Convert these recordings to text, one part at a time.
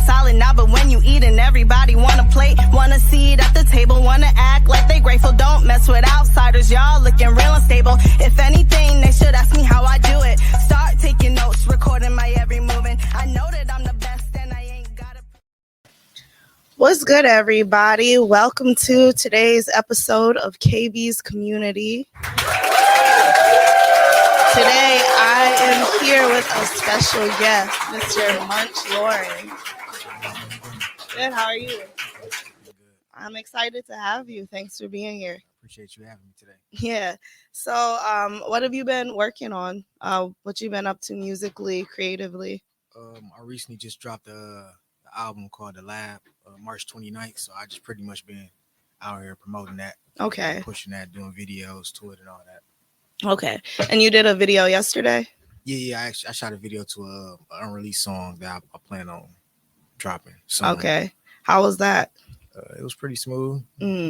solid now, but when you eat and everybody wanna plate, wanna seat at the table, wanna act like they grateful. Don't mess with outsiders, y'all looking real unstable. If anything, they should ask me how I do it. Start taking notes, recording my every movement. I know that I'm the best and I ain't gotta. What's good, everybody? Welcome to today's episode of KB's Community. Today, I am here with a special guest, Mr. Munch Lauren. Good, how are you? I'm excited to have you. Thanks for being here. Appreciate you having me today. Yeah. So, what have you been working on? What you been up to musically, creatively? I recently just dropped the album called The Lab, March 29th. So I just pretty much been out here promoting that. Okay. Pushing that, doing videos to it and all that. Okay. And you did a video yesterday? Yeah. I shot a video to an unreleased song that I plan on dropping soon. Okay. How was that? It was pretty smooth.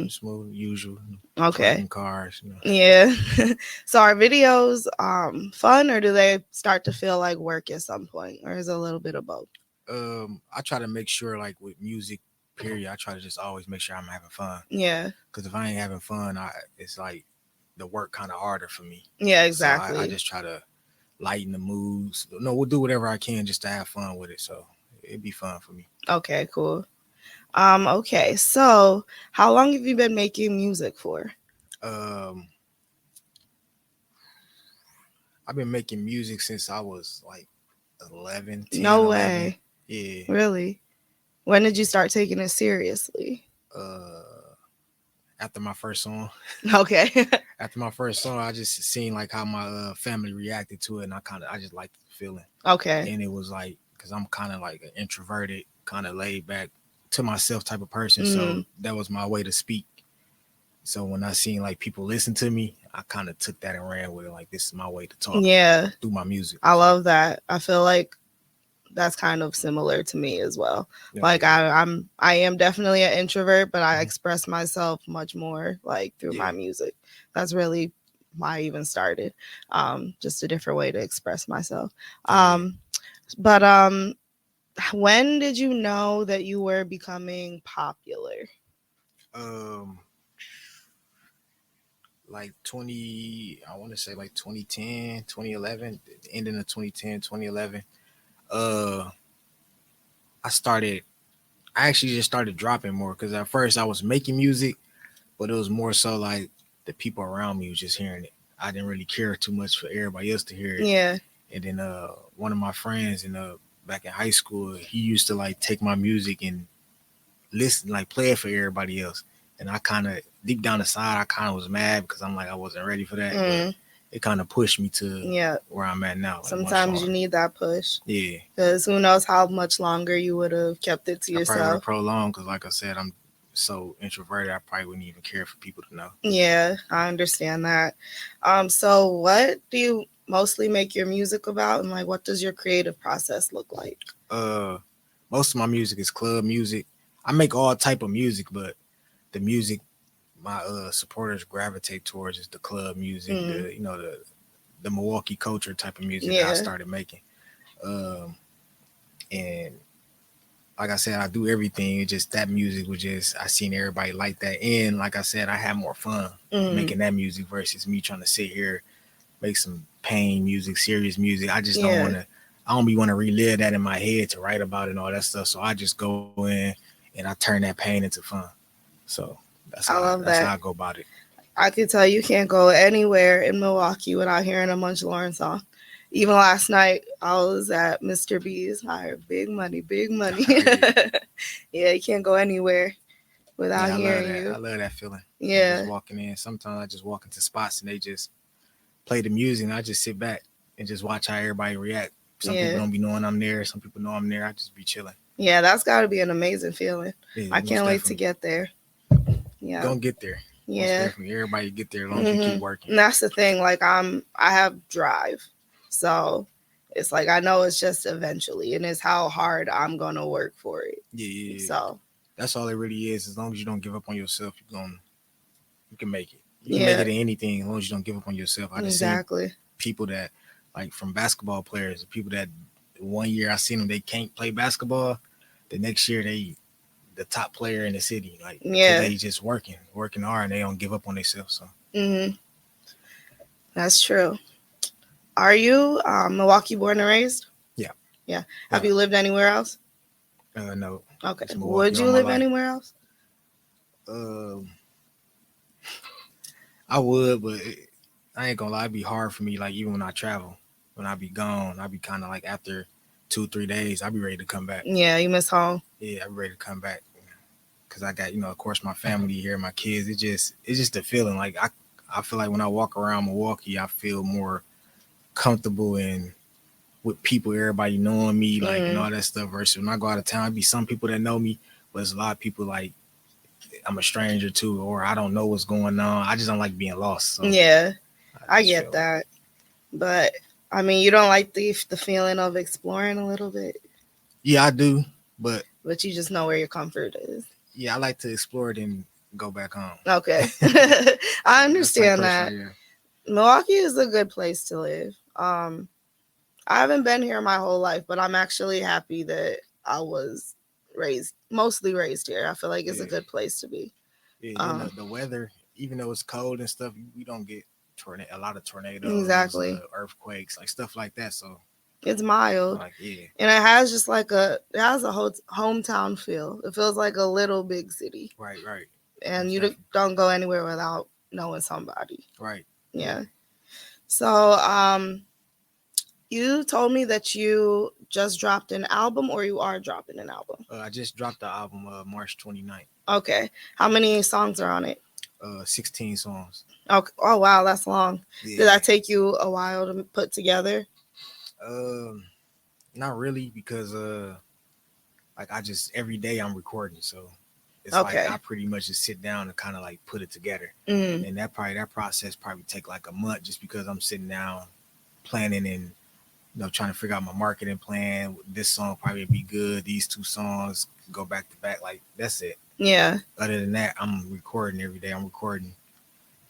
Smooth, usual. Okay. Cars. You know. Yeah. So are videos fun, or do they start to feel like work at some point, or is it a little bit of both? I try to make sure, like with music, period, I try to just always make sure I'm having fun. Yeah. Because if I ain't having fun, it's like the work kind of harder for me. Yeah, exactly. So I just try to lighten the moods. No, we'll do whatever I can just to have fun with it. So it'd be fun for me. Okay, cool. Okay, so how long have you been making music for? I've been making music since I was like 11. 10, no 11. Way. Yeah. Really? When did you start taking it seriously? After my first song. Okay. After my first song, I just seen like how my family reacted to it, and I just liked the feeling. Okay. And it was like, because I'm kind of like an introverted, kind of laid back to myself type of person. So that was my way to speak. So when I seen like people listen to me, I kind of took that and ran with it. Like, this is my way to talk. Yeah. Through my music. I love that. I feel like that's kind of similar to me as well. Yeah. Like I am definitely an introvert, but I express myself much more like through my music. That's really why I even started. Just a different way to express myself. But when did you know that you were becoming popular? Like 2010, 2011, ending of 2010, 2011. I actually just started dropping more, because at first I was making music, but it was more so like the people around me was just hearing it. I didn't really care too much for everybody else to hear it. Yeah. And then one of my friends back in high school, he used to like take my music and listen, like play it for everybody else. And I kind of, deep down inside, I kind of was mad because I'm like, I wasn't ready for that. But it kind of pushed me to where I'm at now. Like, sometimes you need that push. Yeah. Because who knows how much longer you would have kept it to yourself. I probably would have prolonged, because like I said, I'm so introverted, I probably wouldn't even care for people to know. Yeah, I understand that. So what do you mostly make your music about, and like what does your creative process look like? Most of my music is club music. I make all type of music, but the music my supporters gravitate towards is the club music, the Milwaukee culture type of music that I started making. And like I said, I do everything. It's just that music was just, I seen everybody like that. And like I said, I had more fun making that music versus me trying to sit here, make some pain music, serious music. I just don't want to, I don't be want to relive that in my head to write about it and all that stuff. So I just go in and I turn that pain into fun. So that's how I go about it. I can tell you can't go anywhere in Milwaukee without hearing a Munch Lauren song. Even last night, I was at Mr. B's. I heard big money, big money. Yeah, you can't go anywhere without hearing you. I love that feeling. Yeah. Just walking in. Sometimes I just walk into spots and they just play the music, and I just sit back and just watch how everybody react. Some people don't be knowing I'm there. Some people know I'm there. I just be chilling. Yeah, that's got to be an amazing feeling. Yeah, I can't wait to get there. Yeah. Don't get there. Yeah. Everybody get there as long as you keep working. And that's the thing. Like I have drive. So it's like, I know it's just eventually, and it's how hard I'm going to work for it. Yeah. So that's all it really is. As long as you don't give up on yourself, you can make it. You can make it in anything as long as you don't give up on yourself. I just see people that, like, from basketball players, people that 1 year I seen them, they can't play basketball. the next year they the top player in the city, like Yeah. they just working hard and they don't give up on themselves. So That's true. Are you Milwaukee born and raised? Yeah. Yeah. Have you lived anywhere else? No. Okay. It's Milwaukee Would you all my live life. anywhere else? I would, but I ain't gonna lie, it'd be hard for me. Like even when I travel, when I be gone, I be kind of like after 2-3 days, I be ready to come back. Yeah, you miss home. Yeah, I be ready to come back because I got of course my family here, my kids. It's just the feeling. Like I feel like when I walk around Milwaukee, I feel more comfortable and with people, everybody knowing me, like and all that stuff. Versus when I go out of town, it be some people that know me, but it's a lot of people like I'm a stranger to, or I don't know what's going on. I just don't like being lost. So Yeah, I just get feel that. But I mean, you don't like the feeling of exploring a little bit, yeah, I do, but you just know where your comfort is. yeah, I like to explore it and go back home. Okay. I understand that. Milwaukee is a good place to live. I haven't been here my whole life, but I'm actually happy that I was mostly raised here. I feel like it's a good place to be. Yeah, the weather, even though it's cold and stuff, we don't get a lot of tornadoes, Exactly. Earthquakes, like stuff like that. So it's mild, like yeah, and it has just like it has a hometown feel. It feels like a little big city. Right. And Most you definitely. don't go anywhere without knowing somebody. Right. Yeah. So, you told me that you just dropped an album, or you are dropping an album. I just dropped the album March 29th. Okay. How many songs are on it? 16 songs. Okay. Oh wow, that's long. Yeah. Did that take you a while to put together? Not really, because like I just every day I'm recording, so it's Okay. like I pretty much just sit down and kind of like put it together, Mm. and that process probably take like a month, just because I'm sitting down planning and trying to figure out my marketing plan. This song probably be good. These 2 songs go back to back. Like that's it. Yeah. Other than that, I'm recording every day. I'm recording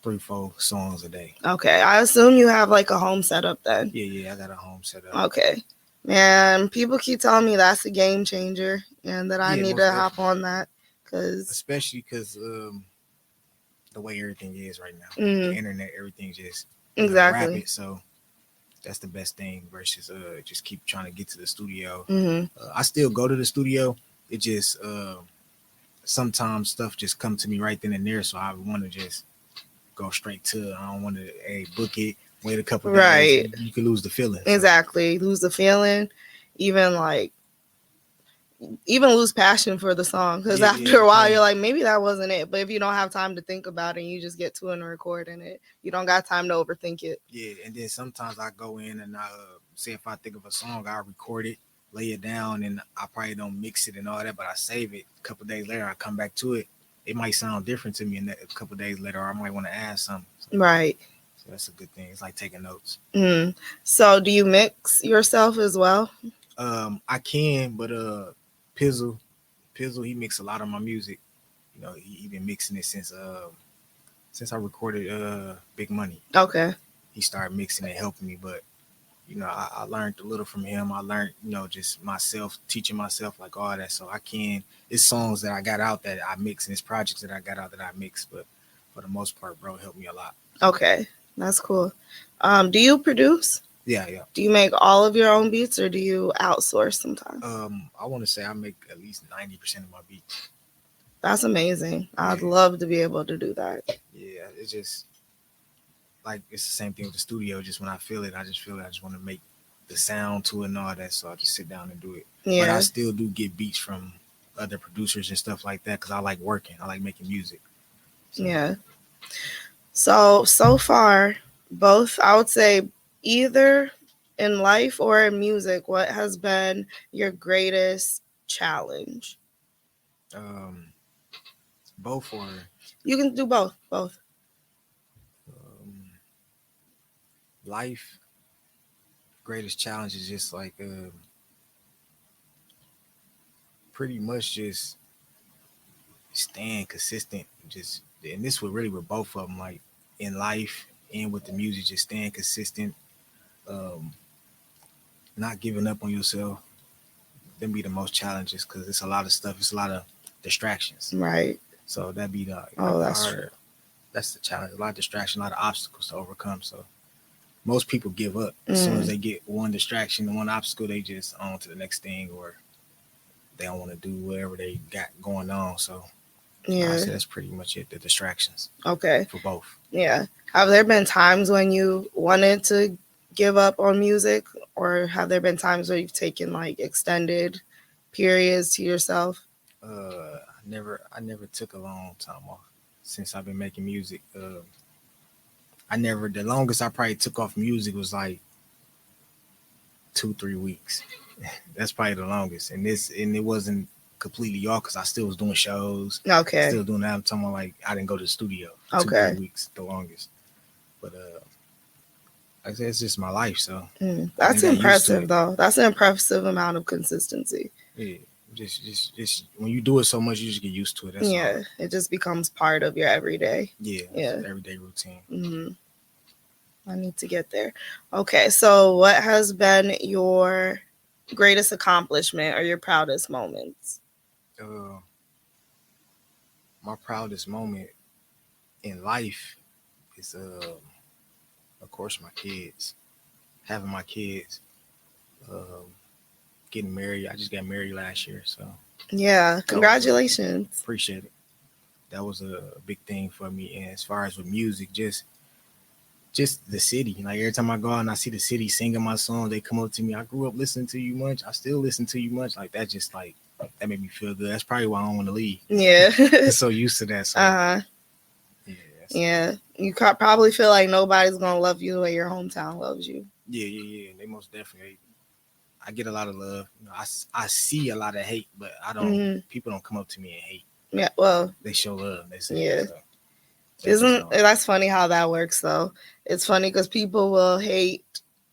3-4 songs a day. Okay. I assume you have like a home setup then. Yeah, I got a home setup. Okay. Man, people keep telling me that's a game changer and that I need to hop on that, especially because the way everything is right now, Mm-hmm. the internet, everything just Exactly. rapid. So that's the best thing versus just keep trying to get to the studio. Mm-hmm. I still go to the studio. It just sometimes stuff just come to me right then and there. So I want to just go straight to it. I don't want to book it, wait a couple days. Right. You can lose the feeling. Exactly. So. Lose the feeling, even lose passion for the song, because after a while you're like, maybe that wasn't it. But if you don't have time to think about it and you just get to it and recording it, you don't got time to overthink it. Yeah, and then sometimes I go in and I say if I think of a song, I record it, lay it down, and I probably don't mix it and all that, but I save it. A couple days later, I come back to it. It might sound different to me, and a couple days later, I might want to add something. So, right. So that's a good thing. It's like taking notes. So do you mix yourself as well? I can, but Pizzle, he mixed a lot of my music. He been mixing it since I recorded Big Money. Okay. He started mixing it, helping me, but I learned a little from him. I learned, just myself, teaching myself, like all that. So it's songs that I got out that I mix, and it's projects that I got out that I mix. But for the most part, bro, it helped me a lot. Okay, that's cool. Do you produce? Yeah. Do you make all of your own beats, or do you outsource sometimes? I want to say I make at least 90% of my beats. That's amazing. I'd love to be able to do that. Yeah, it's just like it's the same thing with the studio. Just when I feel it, I just want to make the sound to it and all that. So I just sit down and do it. Yeah. But I still do get beats from other producers and stuff like that because I like working. I like making music. So. Yeah. So far, both, I would say, either in life or in music, what has been your greatest challenge? Both, or you can do both. Life, greatest challenge is just like pretty much just staying consistent. And this was really with both of them, like in life and with the music, just staying consistent, not giving up on yourself, them be the most challenges because it's a lot of stuff. It's a lot of distractions. Right. So that'd be the That's harder. true. That's the challenge. A lot of distraction, a lot of obstacles to overcome. So most people give up as soon as they get one distraction, one obstacle. They just on to the next thing, or they don't want to do whatever they got going on. So I say that's pretty much it. The distractions. Okay. For both. Yeah. Have there been times when you wanted to give up on music, or have there been times where you've taken like extended periods to yourself? I never took a long time off since I've been making music. The longest I probably took off music was like 2-3 weeks. That's probably the longest. And it wasn't completely off because I still was doing shows. Okay. Still doing that. I'm talking about like I didn't go to the studio. Okay. 2-3 weeks, the longest. But like I said, it's just my life. So that's impressive though. That's an impressive amount of consistency. Yeah. Just when you do it so much, you just get used to it. That's all. It just becomes part of your everyday. Yeah. Everyday routine. I need to get there. Okay, so what has been your greatest accomplishment or your proudest moments? My proudest moment in life is, of course, my kids. Having my kids. Getting married. I just got married last year, so yeah, congratulations. Appreciate it. That was a big thing for me. And as far as with music, just the city. Like every time I go out and I see the city singing my song, they come up to me. I grew up listening to you, Munch. I still listen to you, Munch. Like that, just like that made me feel good. That's probably why I don't want to leave. Yeah, I'm so used to that. So, yeah. You probably feel like nobody's gonna love you the way your hometown loves you. Yeah. They most definitely. I get a lot of love. You know, I see a lot of hate, but I don't. People don't come up to me and hate. Yeah, well, they show love. They say, that's funny how that works though. It's funny because people will hate,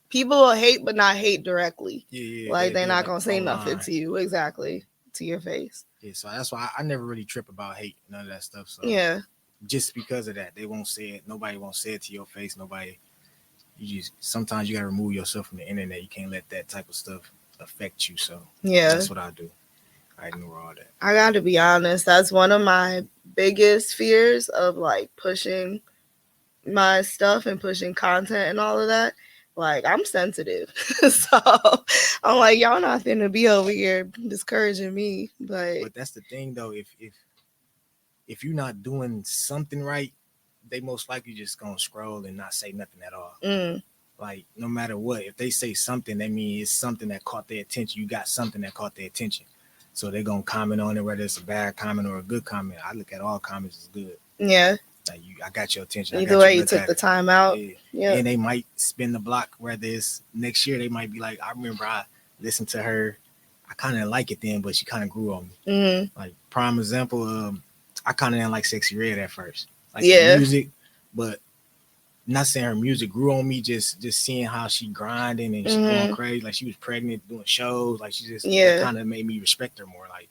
but not hate directly. Yeah. Like they're not gonna say nothing to you exactly to your face. Yeah, so that's why I never really trip about hate, none of that stuff. So yeah, just because of that, they won't say it. Nobody won't say it to your face. Nobody. Sometimes you gotta remove yourself from the internet. You can't let that type of stuff affect you. So that's what I do. I ignore all that. I gotta be honest. That's one of my biggest fears of like pushing my stuff and pushing content and all of that. Like I'm sensitive, so I'm like y'all not gonna be over here discouraging me. But that's the thing though. If you're not doing something right, they most likely just gonna scroll and not say nothing at all. Like no matter what, if they say something, that means it's something that caught their attention. You got something that caught their attention, so they're gonna comment on it, whether it's a bad comment or a good comment. I look at all comments as good. Yeah. Like I got your attention. Either way, you took the time out. Yeah. And they might spin the block. Whether it's next year, they might be like, I remember I listened to her. I kind of like it then, but she kind of grew on me. Like prime example, I kind of didn't like Sexy Red at first. Like the music, but not saying her music grew on me, just seeing how she grinding and she going crazy. Like she was pregnant doing shows. Like she just kind of made me respect her more. Like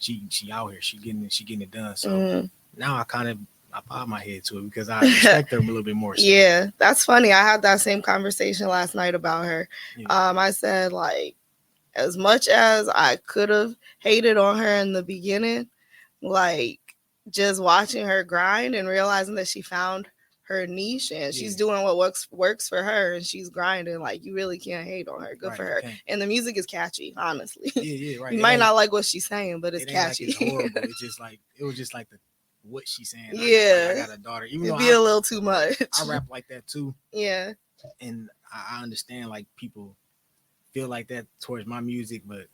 she out here, she getting it done. So now I bob my head to it because I respect her a little bit more. So. Yeah, that's funny. I had that same conversation last night about her. I said like, as much as I could have hated on her in the beginning, like just watching her grind and realizing that she found her niche and she's doing what works for her and she's grinding, like you really can't hate on her. Good for her. And the music is catchy, honestly. Right. You might not like what she's saying, but it's catchy. Like it's horrible. It's just like it was just like what she's saying. I got a daughter. Even it'd be a little too much. I rap like that too. Yeah. And I understand like people feel like that towards my music, but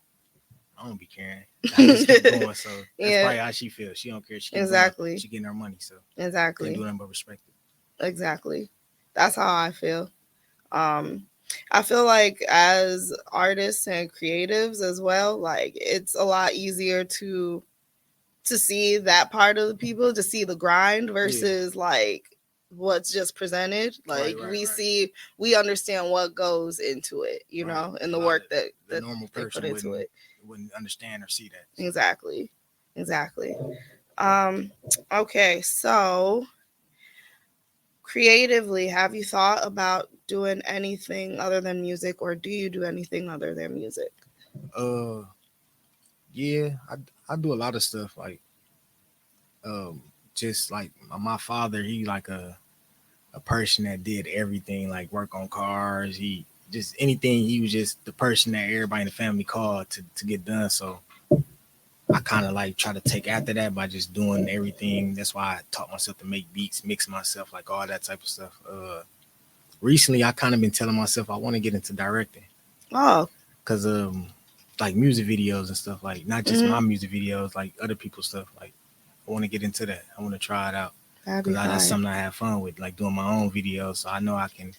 I don't be caring. I just keep going, so that's probably how she feels. She don't care. She going. She getting her money, so exactly. Can't do nothing but respect it. Exactly. That's how I feel. I feel like as artists and creatives as well, like it's a lot easier to see that part of the people, to see the grind versus like what's just presented. Like we understand what goes into it, you know, and the work that the normal person put into it wouldn't understand or see that. Exactly. Okay, so creatively, have you thought about doing anything other than music, or do you do anything other than music? Yeah, I do a lot of stuff like just like my father. He like a person that did everything, like work on cars. He just anything. He was just the person that everybody in the family called to get done. So I kind of like try to take after that by just doing everything. That's why I taught myself to make beats, mix myself, like all that type of stuff. Recently, I kind of been telling myself I want to get into directing. Oh, Cause like music videos and stuff, like not just my music videos, like other people's stuff. Like I want to get into that. I want to try it out because that's something I have fun with, like doing my own videos. So I know I can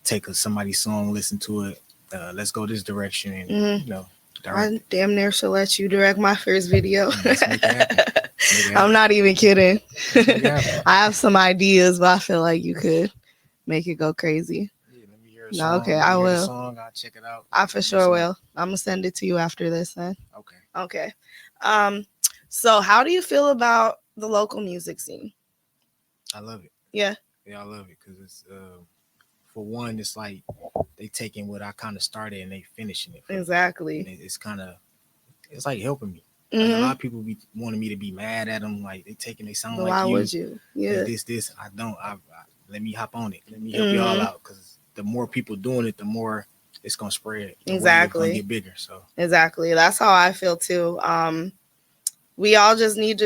take somebody's song, listen to it. Let's go this direction, and direct. I damn near should let you direct my first video. Let's make it happen. I'm not even kidding. I have some ideas, but I feel like you could make it go crazy. Yeah, let me hear a song. Okay, I will. Song, I'll check it out. I for sure will. I'm gonna send it to you after this then. Okay. So how do you feel about the local music scene? I love it. Yeah, I love it because it's for one, it's like they taking what I kind of started and they finishing it. Exactly. And it's like helping me. Like a lot of people be wanting me to be mad at them, like they taking they sound but like why you. would you? Yeah. This. I don't. Let me hop on it. Let me help y'all out because the more people doing it, the more it's gonna spread. Exactly. It's gonna get bigger. So exactly. That's how I feel too. We all need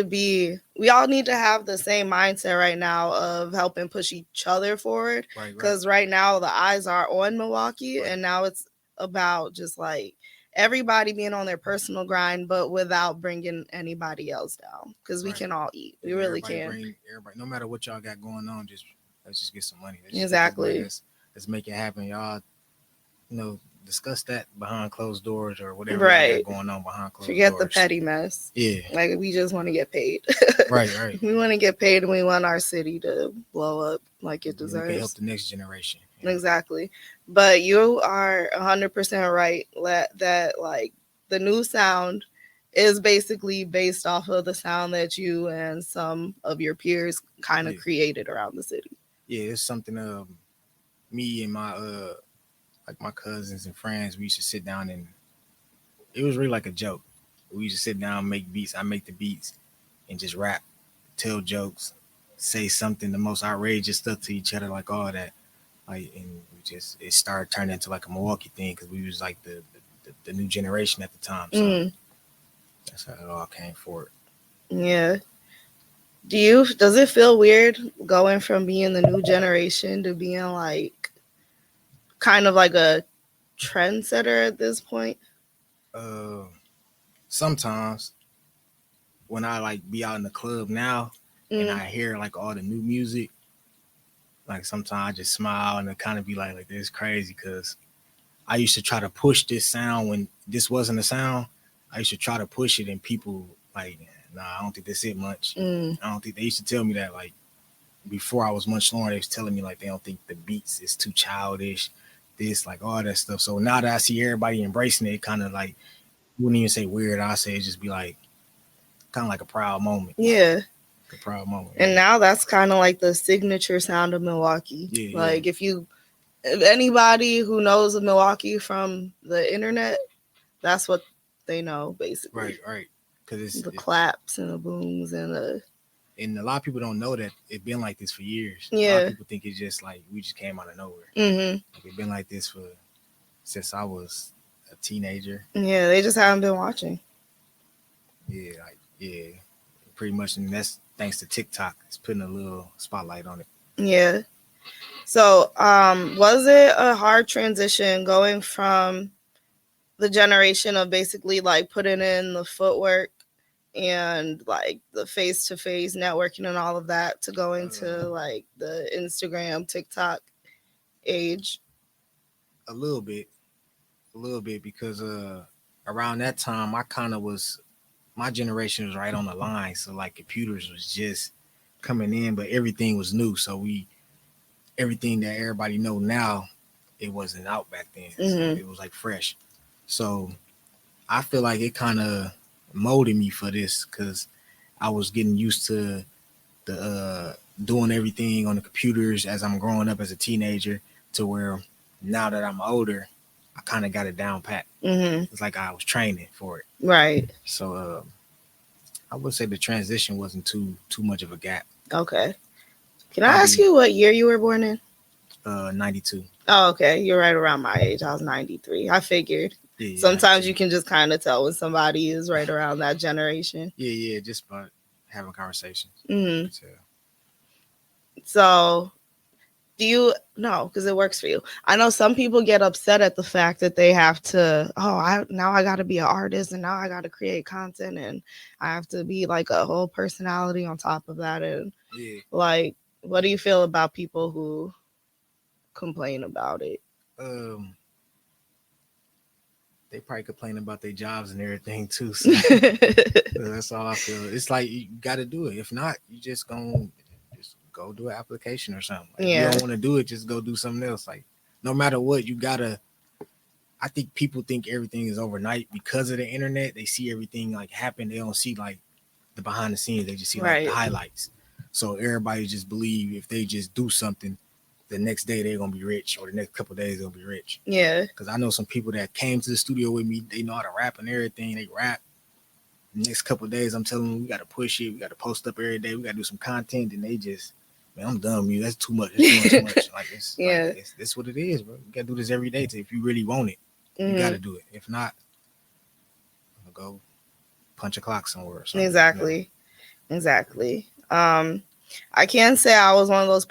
to have the same mindset right now of helping push each other forward. Because right now the eyes are on Milwaukee, and now it's about just like everybody being on their personal grind, but without bringing anybody else down. Because we can all eat. We really can. Everybody, no matter what y'all got going on, let's just get some money. Exactly. Let's make it happen, y'all. Discuss that behind closed doors or whatever got going on behind closed doors. Forget the petty mess. Yeah. Like we just want to get paid. Right. We want to get paid and we want our city to blow up like it deserves. We can help the next generation. Yeah. Exactly. But you are 100% right that like the new sound is basically based off of the sound that you and some of your peers kind of created around the city. Yeah, it's something me and my like my cousins and friends, we used to sit down and it was really like a joke. We used to sit down, make beats. I make the beats and just rap, tell jokes, say something, the most outrageous stuff to each other, like all that. Like, and it started turning into like a Milwaukee thing because we was like the new generation at the time. So that's how it all came forward. Yeah. Does it feel weird going from being the new generation to being like kind of like a trendsetter at this point? Sometimes when I like be out in the club now and I hear like all the new music, like sometimes I just smile and it kind of be like this is crazy because I used to try to push this sound when this wasn't a sound. I used to try to push it and people like, nah, I don't think that's it much. I don't think they used to tell me that like before I was Munch Lauren, they was telling me like they don't think the beats is too childish. This, like all that stuff. So now that I see everybody embracing it, kind of like, wouldn't even say weird. I say it just be like, kind of like a proud moment. Yeah. Like a proud moment. And now that's kind of like the signature sound of Milwaukee. Yeah, like if anybody who knows of Milwaukee from the internet, that's what they know basically. Right. Because it's the claps and the booms and a lot of people don't know that it's been like this for years. Yeah. A lot of people think it's just like we just came out of nowhere. Like it's been like this since I was a teenager. Yeah, they just haven't been watching. Yeah, pretty much, and that's thanks to TikTok. It's putting a little spotlight on it. Yeah. So, was it a hard transition going from the generation of basically like putting in the footwork and like the face-to-face networking and all of that to going to like the Instagram, TikTok age? A little bit because around that time my generation was right on the line, so like computers was just coming in, but everything was new. So everything that everybody know now, it wasn't out back then. So it was like fresh. So I feel like it kind of molded me for this because I was getting used to the doing everything on the computers as I'm growing up as a teenager to where now that I'm older, I kind of got it down pat. It's like I was training for it. Right. So I would say the transition wasn't too much of a gap. Okay. Can I ask you what year you were born in? 92. Oh, okay. You're right around my age. I was 93. I figured. Yeah, sometimes you can just kind of tell when somebody is right around that generation. Yeah, just by having conversations. So, do you no? Because it works for you. I know some people get upset at the fact that they have to. I got to be an artist, and now I got to create content, and I have to be like a whole personality on top of that. And like, what do you feel about people who complain about it? They probably complain about their jobs and everything too. So that's all I feel. It's like you got to do it. If not, you just go do an application or something. Like, if you don't want to do it, just go do something else. Like no matter what, you gotta. I think people think everything is overnight because of the internet. They see everything like happen. They don't see like the behind the scenes. They just see like the highlights. So everybody just believe if they just do something, the next day they're gonna be rich, or the next couple of days they'll be rich. Yeah. Because I know some people that came to the studio with me, they know how to rap and everything. They rap. The next couple of days, I'm telling them we gotta push it, we gotta post up every day, we gotta do some content, and they just, man, I'm done with you. That's too much. It's doing too much. Like it's it's what it is, bro. You gotta do this every day if you really want it. You gotta do it. If not, go punch a clock somewhere or something. Exactly. I can say I was one of those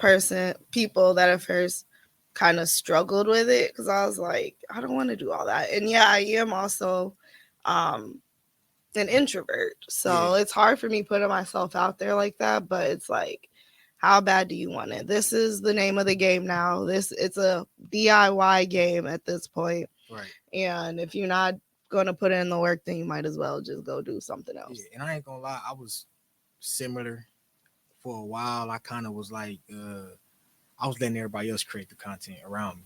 people that at first kind of struggled with it because I was like, I don't want to do all that. And I am also an introvert. So it's hard for me putting myself out there like that. But it's like, how bad do you want it? This is the name of the game now. It's a DIY game at this point. Right. And if you're not going to put in the work, then you might as well just go do something else. Yeah, and I ain't gonna lie, I was similar for a while. I kind of was like, I was letting everybody else create the content around me,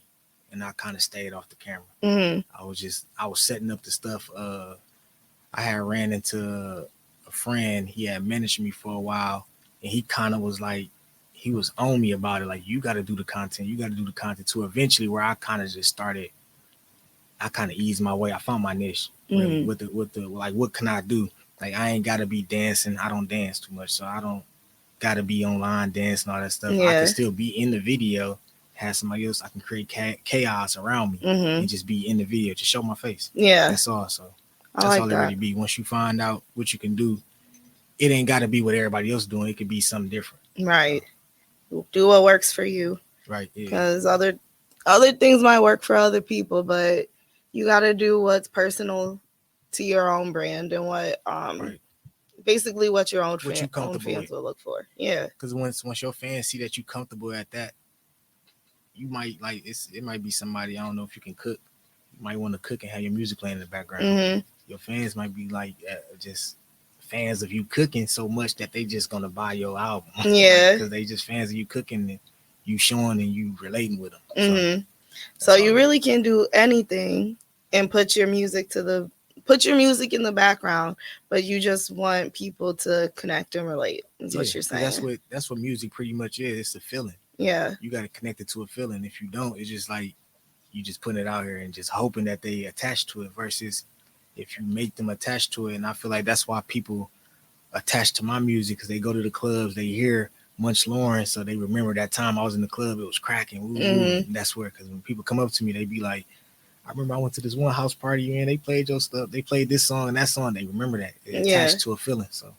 and I kind of stayed off the camera. I was setting up the stuff. I had ran into a friend. He had managed me for a while, and he kind of was like, he was on me about it. Like, you got to do the content. You got to do the content too. Eventually, where I kind of just started, I kind of eased my way. I found my niche really with the like, what can I do? Like, I ain't got to be dancing. I don't dance too much, so I don't got to be online dancing, all that stuff. I can still be in the video, have somebody else. I can create chaos around me and just be in the video, just show my face. Yeah, that's all. So that's all it really be. Once you find out what you can do, it ain't got to be what everybody else doing. It could be something different. Right. Do what works for you. Right. Because other things might work for other people, but you got to do what's personal to your own brand and what basically what your own fans will look for. Yeah. Because once your fans see that you comfortable at that, you might like it might be somebody, I don't know if you can cook. You might want to cook and have your music playing in the background. Your fans might be like just fans of you cooking so much that they just gonna buy your album. Yeah. Because they just fans of you cooking and you showing and you relating with them. So you really can do anything and put your music in the background, but you just want people to connect and relate. Is what you're saying. That's what music pretty much is. It's a feeling. Yeah. You got to connect it to a feeling. If you don't, it's just like you just putting it out here and just hoping that they attach to it versus if you make them attach to it. And I feel like that's why people attach to my music, because they go to the clubs, they hear Munch Lauren, so they remember that time I was in the club, it was cracking. And that's where, because when people come up to me, they be like, I remember I went to this one house party and they played your stuff. They played this song and that song. They remember that. It attached to a feeling. So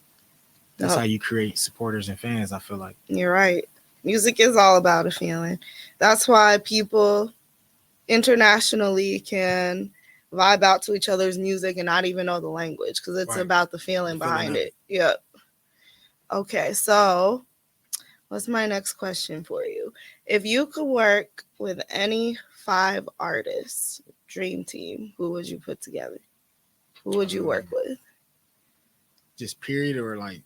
that's how you create supporters and fans, I feel like. You're right. Music is all about a feeling. That's why people internationally can vibe out to each other's music and not even know the language, because it's about the feeling behind it. Yep. Okay, so what's my next question for you? If you could work with any 5 artists, dream team, who would you put together? Who would you work with? Just period, or like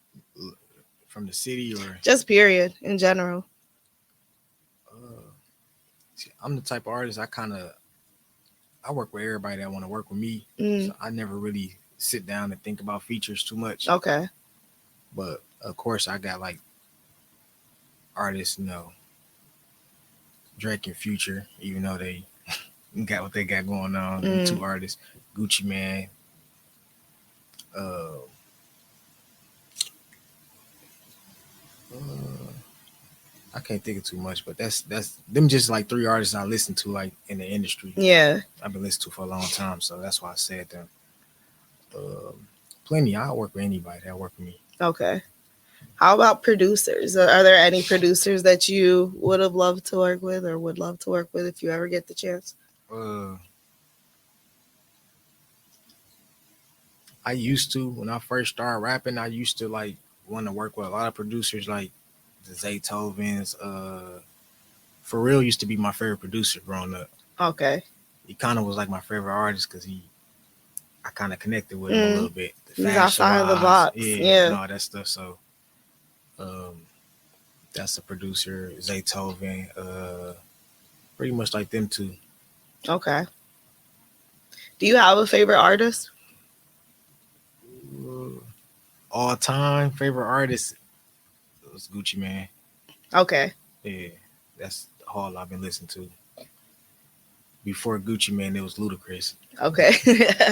from the city, or just period in general? I'm the type of artist, I work with everybody that want to work with me. So I never really sit down and think about features too much. Okay. But of course I got like artists, Drake and Future, even though they got what they got going on. Them two artists, Gucci Man. I can't think of too much, but that's them just like three artists I listen to like in the industry. Yeah. I've been listening to for a long time, so that's why I said them. Plenty. I work with anybody that work with me. Okay. How about producers? Are there any producers that you would have loved to work with or would love to work with if you ever get the chance? I used to, when I first started rapping, I used to like want to work with a lot of producers like the Zaytovens. Pharrell used to be my favorite producer growing up. Okay. He kind of was like my favorite artist because I kind of connected with him a little bit. The He's outside of the box. Yeah. And all that stuff. So that's the producer, Zaytoven. Pretty much like them two. Okay. Do you have a favorite artist? All time favorite artist was Gucci Man. Okay. Yeah, that's all I've been listening to. Before Gucci Man, it was Ludacris. Okay.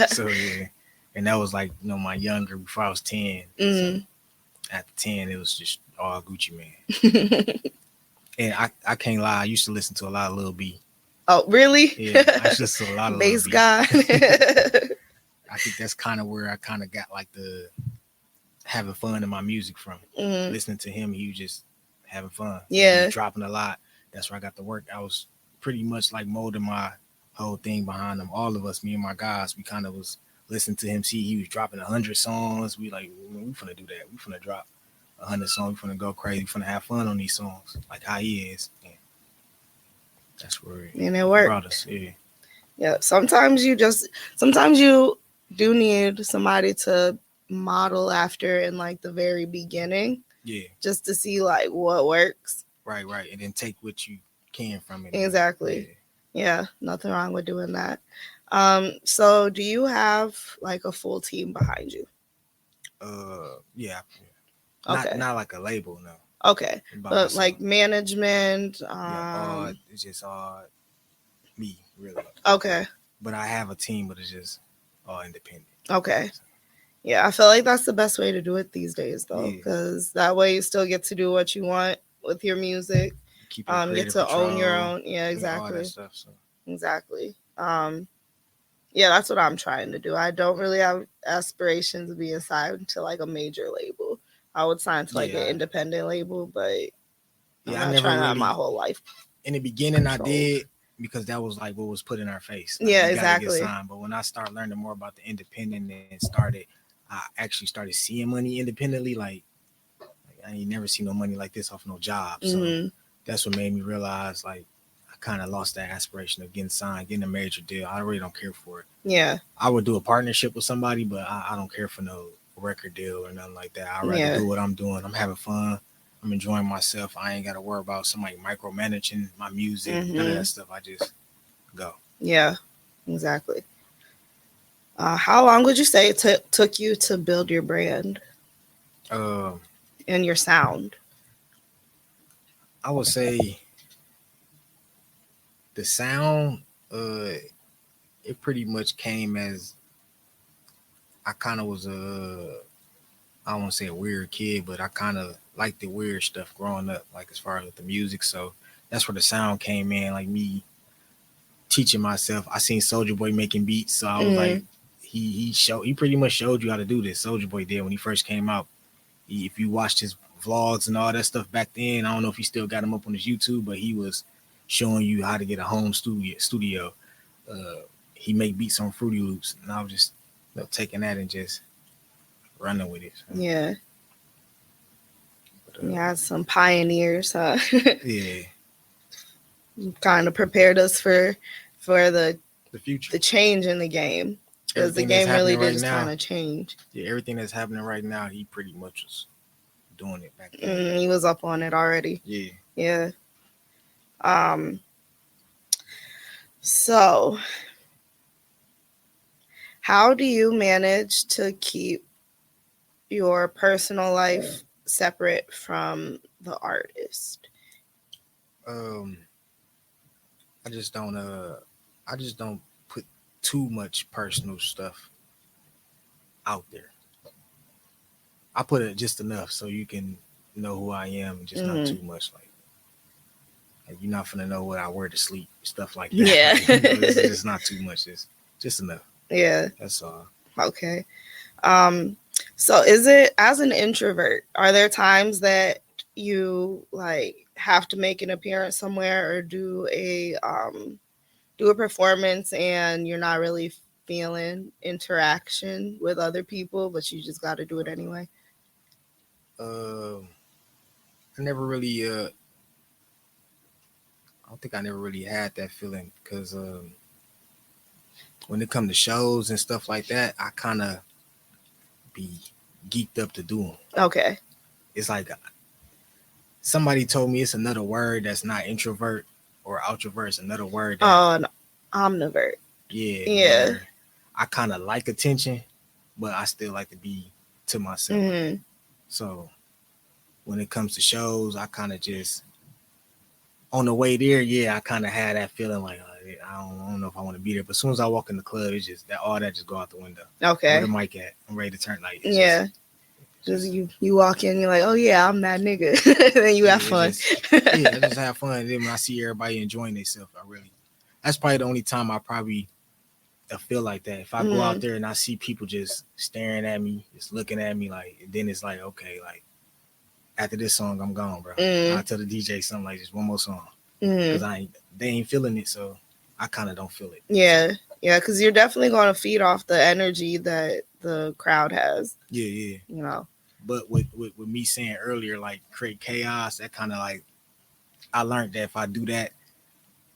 So yeah, and that was like my younger before I was 10. So after 10, it was just all Gucci Man. And I can't lie, I used to listen to a lot of Lil B. Oh, really? Yeah, I used to listen to a lot of bass Lil B. guy. I think that's kind of where I kind of got like the having fun in my music from. Listening to him, he was just having fun. Yeah. He was dropping a lot. That's where I got to work. I was pretty much like molding my whole thing behind him. All of us, me and my guys, we kind of was listening to him. See, he was dropping 100 songs. We like, we finna do that. We finna drop 100 songs. We finna go crazy. We finna have fun on these songs, like how he is. And that's where it worked. Brought us. Yeah. Yeah. Sometimes you do need somebody to model after in like the very beginning. Yeah. Just to see like what works. Right. And then take what you can from it. Exactly. Yeah. Nothing wrong with doing that. So do you have like a full team behind you? Yeah. Okay. Not like a label, no. Okay. But myself. Like management. It's just all me, really. Okay. But I have a team, but it's just all independent. Okay. So. Yeah, I feel like that's the best way to do it these days, though, because that way you still get to do what you want with your music. Keep your get to own your own. Yeah, exactly. All that stuff, so. Exactly. Yeah, that's what I'm trying to do. I don't really have aspirations of being signed to like a major label. I would sign to like an independent label, but I'm not trying to have my whole life. In the beginning, I did because that was like what was put in our face. Like, yeah, exactly. Get signed. But when I started learning more about the independent and I actually started seeing money independently. Like I ain't never seen no money like this off no job. So that's what made me realize like I kind of lost that aspiration of getting signed, getting a major deal. I really don't care for it. Yeah. I would do a partnership with somebody, but I don't care for no record deal or nothing like that. I'd rather do what I'm doing. I'm having fun. I'm enjoying myself. I ain't got to worry about somebody micromanaging my music. None of that stuff. I just go. Yeah, exactly. How long would you say it took you to build your brand and your sound? I would say the sound, it pretty much came as I kind of was I don't want to say a weird kid, but I kind of liked the weird stuff growing up, like as far as with the music. So that's where the sound came in, like me teaching myself. I seen Soulja Boy making beats, so I was like, he pretty much showed you how to do this. Soulja Boy did when he first came out. If you watched his vlogs and all that stuff back then, I don't know if he still got them up on his YouTube, but he was showing you how to get a home studio. He make beats on Fruity Loops, and I was just taking that and just running with it. So. Yeah. But, yeah, some pioneers, huh? Yeah. Kind of prepared us for the future, the change in the game. Because the game really did just kind of change. Yeah, everything that's happening right now, he pretty much was doing it back then. He was up on it already. Yeah. Yeah. So, how do you manage to keep your personal life separate from the artist? I just don't I just don't put too much personal stuff out there. I put it just enough so you can know who I am, and just not too much. Like you're not gonna know what I wear to sleep, stuff like that. Yeah, like, it's just not too much. It's just enough. Yeah, that's all. Okay. So is it, as an introvert, are there times that you like have to make an appearance somewhere or do a performance and you're not really feeling interaction with other people, but you just got to do it anyway? I never really I don't think I never really had that feeling, because when it comes to shows and stuff like that, I kind of be geeked up to do them. Okay. It's like somebody told me it's another word that's not introvert or outrovert. It's another word. An omnivert. Yeah. I kind of like attention, but I still like to be to myself. Mm-hmm. So when it comes to shows, I kind of just, on the way there, I kind of had that feeling like, I don't know if I want to be there. But as soon as I walk in the club, it's just that all that just go out the window. Okay. Where the mic at? I'm ready to turn. Like, just you walk in, you're like, oh yeah, I'm that nigga. Then you have fun. I just have fun. And then when I see everybody enjoying themselves, that's probably the only time I probably feel like that. If I go out there and I see people just staring at me, just looking at me, like, then it's like, okay, like, after this song, I'm gone, bro. I tell the DJ something like, just one more song, because they ain't feeling it, so I kind of don't feel it. Yeah, because you're definitely going to feed off the energy that the crowd has. Yeah. You know. But with me saying earlier, like, create chaos, that kind of like, I learned that if I do that,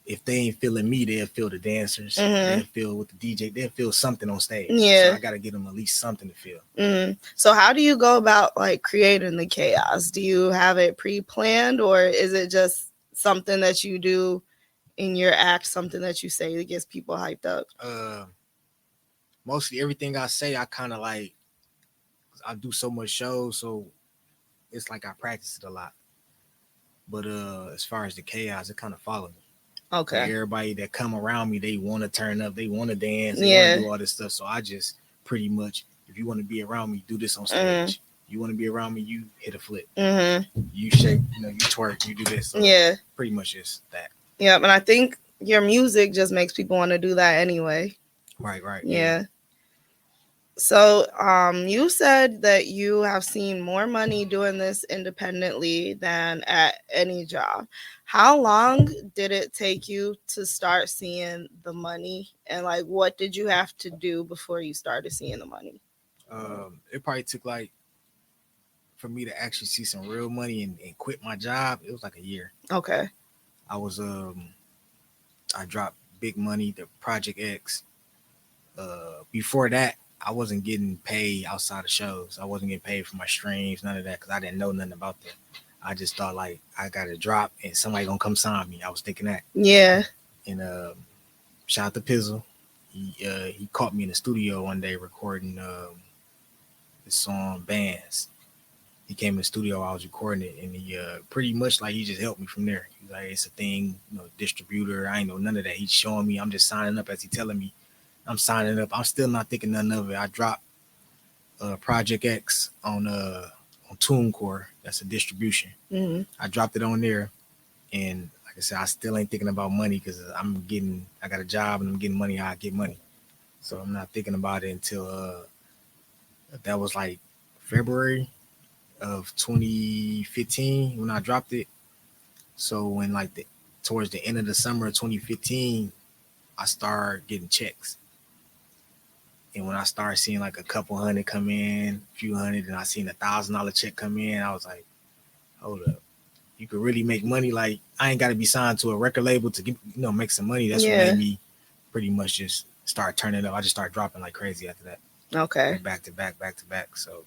if they ain't feeling me, they'll feel the dancers. They'll feel with the DJ. They'll feel something on stage. Yeah. So I got to give them at least something to feel. So how do you go about like creating the chaos? Do you have it pre-planned, or is it just something that you do in your act, something that you say that gets people hyped up? Mostly everything I say, I kind of like, I do so much shows, so it's like I practice it a lot. But as far as the chaos, it kind of follows me. Okay. Like everybody that come around me, they want to turn up, they want to dance, they want to do all this stuff. So I just pretty much, if you want to be around me, do this on stage. You want to be around me, you hit a flip. You shake, you twerk, you do this. So pretty much just that. Yeah, and I think your music just makes people want to do that anyway. Right. Yeah. So you said that you have seen more money doing this independently than at any job. How long did it take you to start seeing the money? And like, what did you have to do before you started seeing the money? It probably took like, for me to actually see some real money and quit my job, it was like a year. Okay. I was, I dropped Big Money, the Project X. Before that, I wasn't getting paid outside of shows. I wasn't getting paid for my streams, none of that, because I didn't know nothing about that. I just thought like I got a drop and somebody gonna come sign me. I was thinking that. Yeah. And shout out to Pizzle. He caught me in the studio one day recording the song Bands. He came in the studio, I was recording it, and he pretty much like he just helped me from there. He's like, it's a thing, distributor. I ain't know none of that. He's showing me. I'm just signing up as he telling me. I'm signing up. I'm still not thinking nothing of it. I dropped Project X on TuneCore. That's a distribution. I dropped it on there, and like I said, I still ain't thinking about money because I got a job and I'm getting money how I get money. So I'm not thinking about it until that was like February of 2015 when I dropped it. So when like towards the end of the summer of 2015, I started getting checks. And when I started seeing like a couple hundred come in, a few hundred, and I seen $1,000 check come in, I was like, hold up. You could really make money. Like, I ain't got to be signed to a record label to get, make some money. That's what made me pretty much just start turning up. I just started dropping like crazy after that. Okay. Back to back. So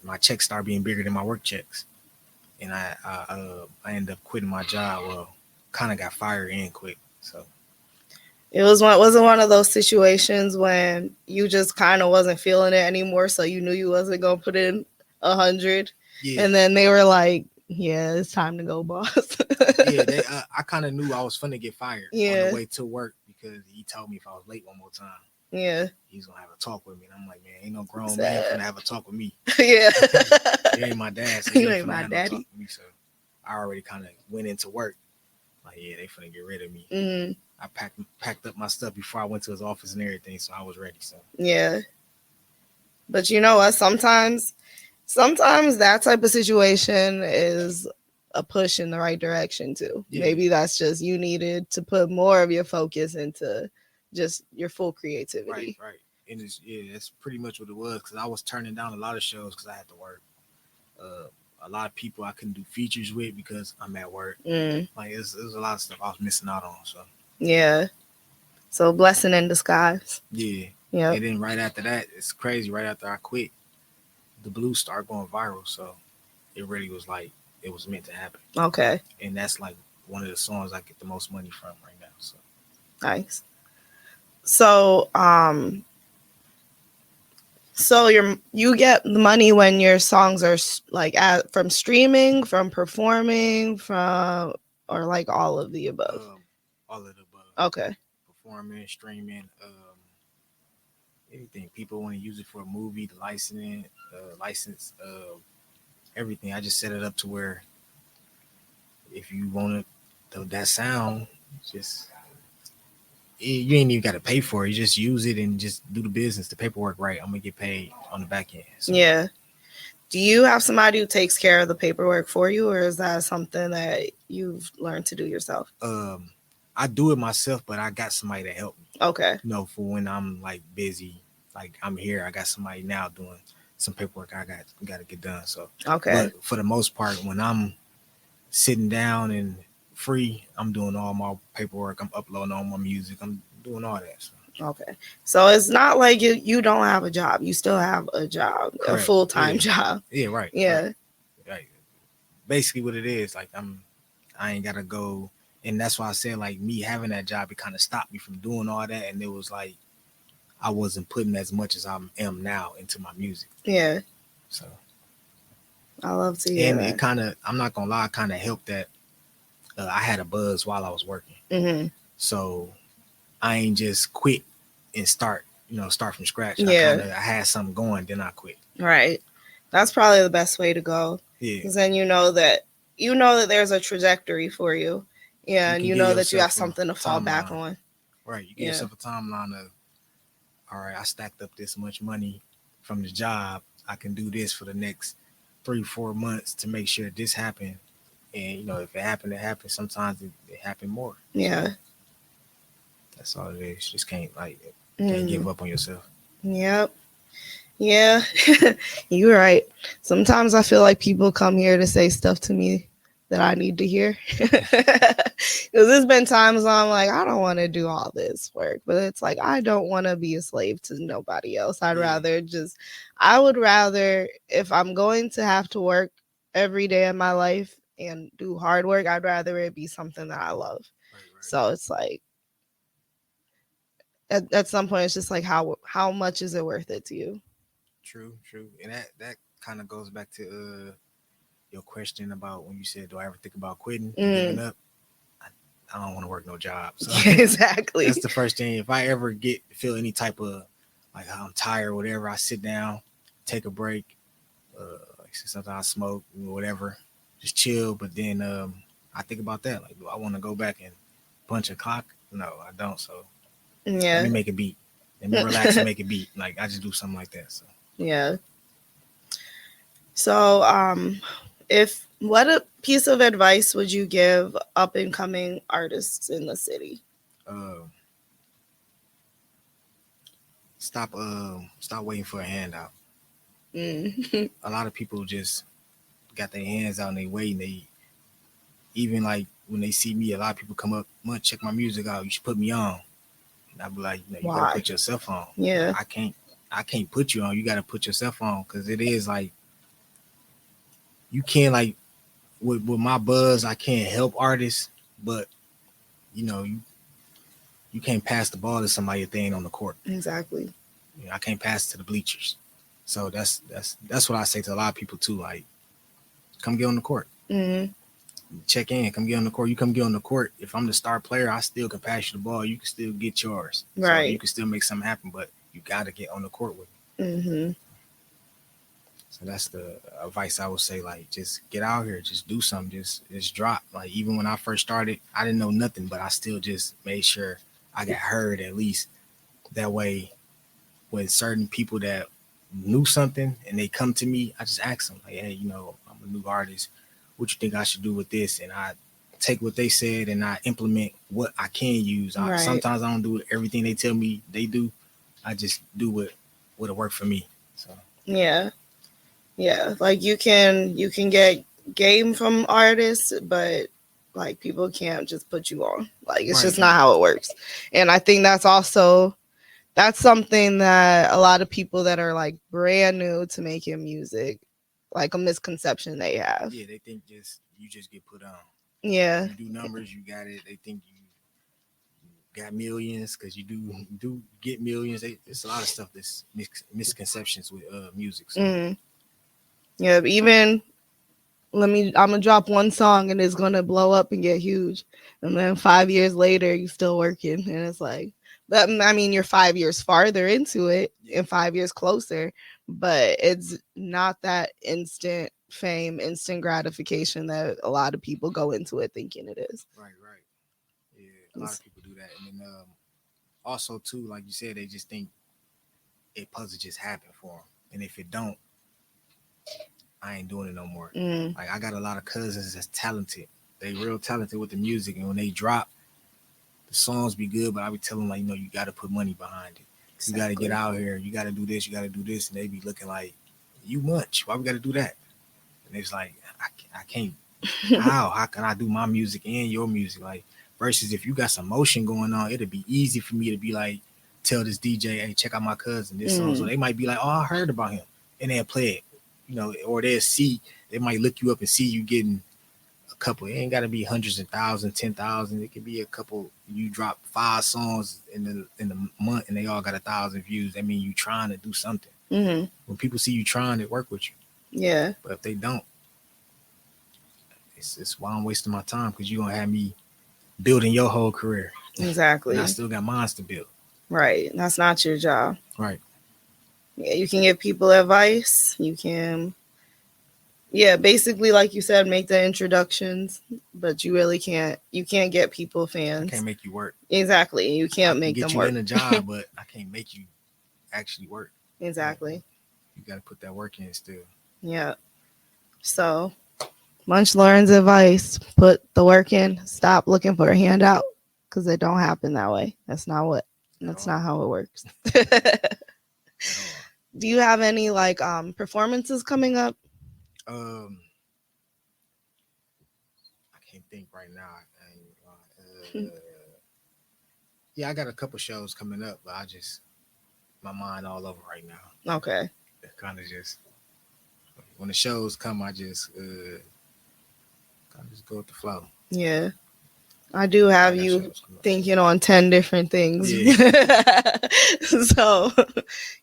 my checks started being bigger than my work checks. And I ended up quitting my job. Well, kind of got fired and quit. So it wasn't one of those situations when you just kind of wasn't feeling it anymore, so you knew you wasn't gonna put in 100, and then they were like, yeah, it's time to go, boss. I kind of knew I was finna get fired on the way to work because he told me if I was late one more time, he's gonna have a talk with me. And I'm like, man, ain't no grown man finna have a talk with me. Yeah, you ain't my dad, so you ain't my daddy. No talk with me, so I already kind of went into work. Like, yeah, they finna get rid of me. I packed up my stuff before I went to his office and everything, so I was ready. So yeah, but you know what? Sometimes that type of situation is a push in the right direction too. Yeah. Maybe that's just you needed to put more of your focus into just your full creativity. Right. And that's pretty much what it was, because I was turning down a lot of shows because I had to work. A lot of people I couldn't do features with because I'm at work. Like there's a lot of stuff I was missing out on. So yeah, so blessing in disguise. Yeah. And then right after that, it's crazy. Right after I quit, the blues started going viral. So it really was like it was meant to happen. Okay. And that's like one of the songs I get the most money from right now. So nice. So you get the money when your songs are like from streaming, from performing, or like all of the above. All of the above. Okay. Performing, streaming, anything. People want to use it for a movie, the license, everything. I just set it up to where if you want that sound, just you ain't even got to pay for it. You just use it and just do the business, the paperwork right. I'm gonna get paid on the back end. So. Yeah. Do you have somebody who takes care of the paperwork for you, or is that something that you've learned to do yourself? I do it myself, but I got somebody to help me. Okay. For when I'm like busy, like I'm here, I got somebody now doing some paperwork I got to get done. So okay. But for the most part, when I'm sitting down and free, I'm doing all my paperwork. I'm uploading all my music. I'm doing all that. So. Okay. So it's not like you don't have a job. You still have a job, correct. A full-time job. Yeah, right. Yeah. Right. Basically what it is, like I ain't gotta go, and that's why I said like me having that job, it kind of stopped me from doing all that, and it was like I wasn't putting as much as I am now into my music. Yeah. So I love to hear and that. It kind of, I'm not gonna lie, kind of helped that I had a buzz while I was working. Mm-hmm. So I ain't just quit and start from scratch. Yeah. I had something going, then I quit. Right. That's probably the best way to go. Yeah. Because then you know that there's a trajectory for you. Yeah, and you know that you got something to fall back on. Right. You give yourself a timeline of, all right, I stacked up this much money from the job. I can do this for the next 3-4 months to make sure this happened. And, if it happened, it happened. Sometimes it happened more. Yeah. So that's all it is. Just can't give up on yourself. Yep. Yeah. You're right. Sometimes I feel like people come here to say stuff to me that I need to hear. Because there's been times I'm like, I don't want to do all this work. But it's like, I don't want to be a slave to nobody else. I would rather, if I'm going to have to work every day of my life and do hard work, I'd rather it be something that I love. Right. So it's like, at some point, it's just like, how much is it worth it to you? True. And that kind of goes back to your question about when you said, do I ever think about quitting, giving up? I don't want to work no job. So exactly. That's the first thing. If I ever feel any type of like I'm tired or whatever, I sit down, take a break, sometimes I smoke, whatever, just chill. But then I think about that. Like, do I want to go back and punch a clock? No, I don't. So let me make a beat. Let me relax and make a beat. Like I just do something like that. So yeah. So what a piece of advice would you give up and coming artists in the city? Stop waiting for a handout. Mm. A lot of people just got their hands out and they waiting. They even like when they see me, a lot of people come up, Munch, check my music out. You should put me on. And I'll be like, you gotta put yourself on. Yeah. I can't put you on. You gotta put yourself on, because it is like you can't like with my buzz, I can't help artists, but you can't pass the ball to somebody if they ain't on the court. Exactly. I can't pass it to the bleachers. So that's what I say to a lot of people too. Like, come get on the court. Mm-hmm. Check in, come get on the court. You come get on the court. If I'm the star player, I still can pass you the ball. You can still get yours. Right. So you can still make something happen, but you got to get on the court with me. Mm-hmm. So that's the advice I would say. Like, just get out here, just do something, just drop. Like, even when I first started, I didn't know nothing, but I still just made sure I got heard at least. That way, when certain people that knew something and they come to me, I just ask them, like, hey, you know, I'm a new artist. What you think I should do with this? And I take what they said and I implement what I can use. Right. Sometimes I don't do everything they tell me they do. I just do what'll work for me. So yeah. Like you can get game from artists, but like people can't just put you on. Like it's just not how it works. And I think that's something that a lot of people that are like brand new to making music, like a misconception they have. Yeah, they think you just get put on. Yeah. You do numbers, you got it. They think you got millions because you do get millions. It's a lot of stuff that's misconceptions with music. So. Mm. Yeah, even I'm gonna drop one song and it's gonna blow up and get huge, and then 5 years later you still working, and it's like, but I mean you're 5 years farther into it and 5 years closer, but it's not that instant fame, instant gratification that a lot of people go into it thinking it is. Right. Yeah, a lot of people do that, and then also too, like you said, they just think it puzzle just happen for them, and if it don't, I ain't doing it no more. Like I got a lot of cousins that's talented. They real talented with the music, and when they drop, the songs be good. But I be telling them, like, you know, you got to put money behind it. Exactly. You got to get out here. You got to do this. You got to do this, and they be looking like, you Munch. Why we got to do that? And it's like, I can't. How can I do my music and your music? Like versus if you got some motion going on, it'd be easy for me to be like, tell this DJ, hey, check out my cousin this song. So they might be like, oh, I heard about him, and they'll play it. You know, or they might look you up and see you getting a couple. It ain't got to be hundreds of thousands, 10,000. It could be a couple. You drop 5 songs in the month and they all got 1,000 views. That means you trying to do something. Mm-hmm. When people see you trying, they work with you. Yeah. But if they don't, it's why I'm wasting my time, because you're gonna have me building your whole career. Exactly. And I still got mine to build. Right. That's not your job. Right. Yeah, you can give people advice. You can, basically, like you said, make the introductions, but you really can't. You can't get people fans. I can't make you work. Exactly, you can't make them work. Get you in a job, but I can't make you actually work. Exactly. You got to put that work in still. Yeah. So, Munch Lauren's advice: put the work in. Stop looking for a handout, because it don't happen that way. That's not how it works. Do you have any like performances coming up? I can't think right now. Yeah, I got a couple shows coming up, but my mind all over right now. Okay. It kind of just, when the shows come, I just kind of just go with the flow. Yeah. I do have you thinking on 10 different things. Yeah. So,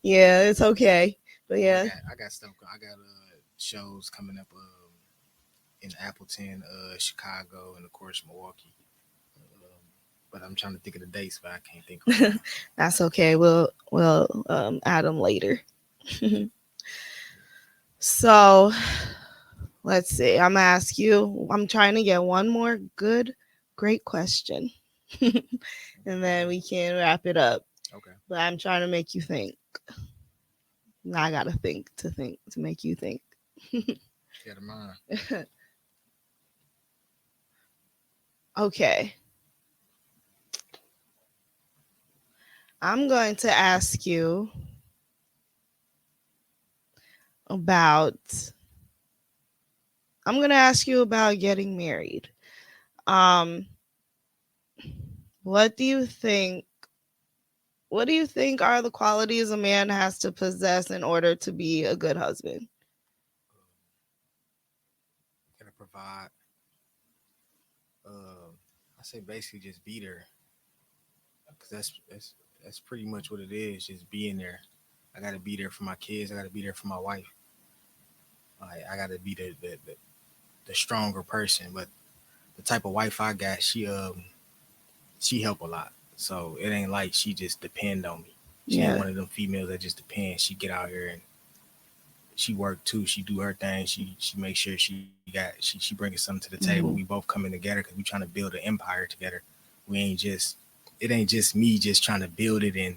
yeah, it's okay. But yeah. I got stuff. I got shows coming up in Appleton, Chicago, and of course Milwaukee. But I'm trying to think of the dates, but I can't think of them. That's okay. We'll add them later. So, let's see. I'm gonna ask you. I'm trying to get one more great question, and then we can wrap it up. Okay. But I'm trying to make you think. I gotta think to make you think. Get a mind. Okay. I'm going to ask you about getting married. What do you think are the qualities a man has to possess in order to be a good husband? Gonna provide. I say basically just be there, because that's pretty much what it is. Just being there. I gotta be there for my kids. I gotta be there for my wife. I gotta be the stronger person. But the type of wife I got, she help a lot. So it ain't like she just depend on me. She ain't one of them females that just depend. She get out here and she work too. She do her thing. She make sure she bringing something to the table. We both coming together because we trying to build an empire together. It ain't just me just trying to build it and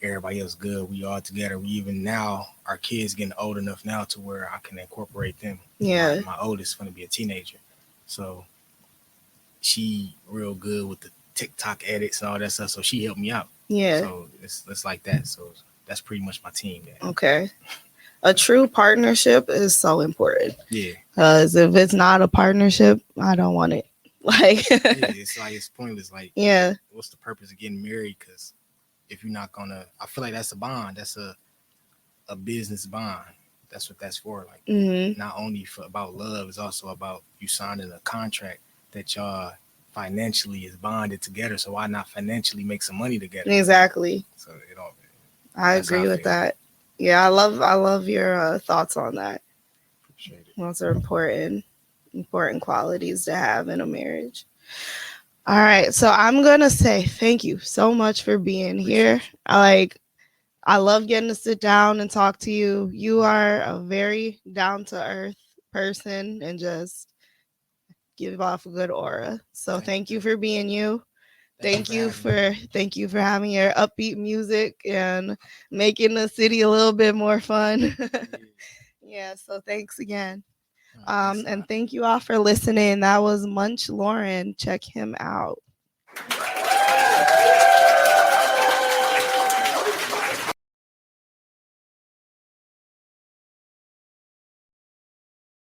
everybody else good. We all together. We even now, our kids getting old enough now to where I can incorporate them. Yeah. My oldest going to be a teenager. So she real good with the TikTok edits and all that stuff. So she helped me out. Yeah. So it's like that. So that's pretty much my team. Man. Okay. A true partnership is so important. Yeah. Because if it's not a partnership, I don't want it. Like, yeah, it's pointless. Like, yeah. What's the purpose of getting married? Because if you're not gonna, I feel like that's a bond. That's a business bond. That's what that's for. Like, not only about love, it's also about you signing a contract that y'all financially is bonded together. So why not financially make some money together? Exactly. So it all. I agree with that. Yeah, I love your thoughts on that. Appreciate it. Those are important qualities to have in a marriage. All right, so I'm gonna say thank you so much for being here. I love getting to sit down and talk to you. You are a very down to earth person and just give off a good aura. So thank you for being you. Thank you for having your upbeat music and making the city a little bit more fun. Yeah, so thanks again. And thank you all for listening. That was Munch Lauren. Check him out.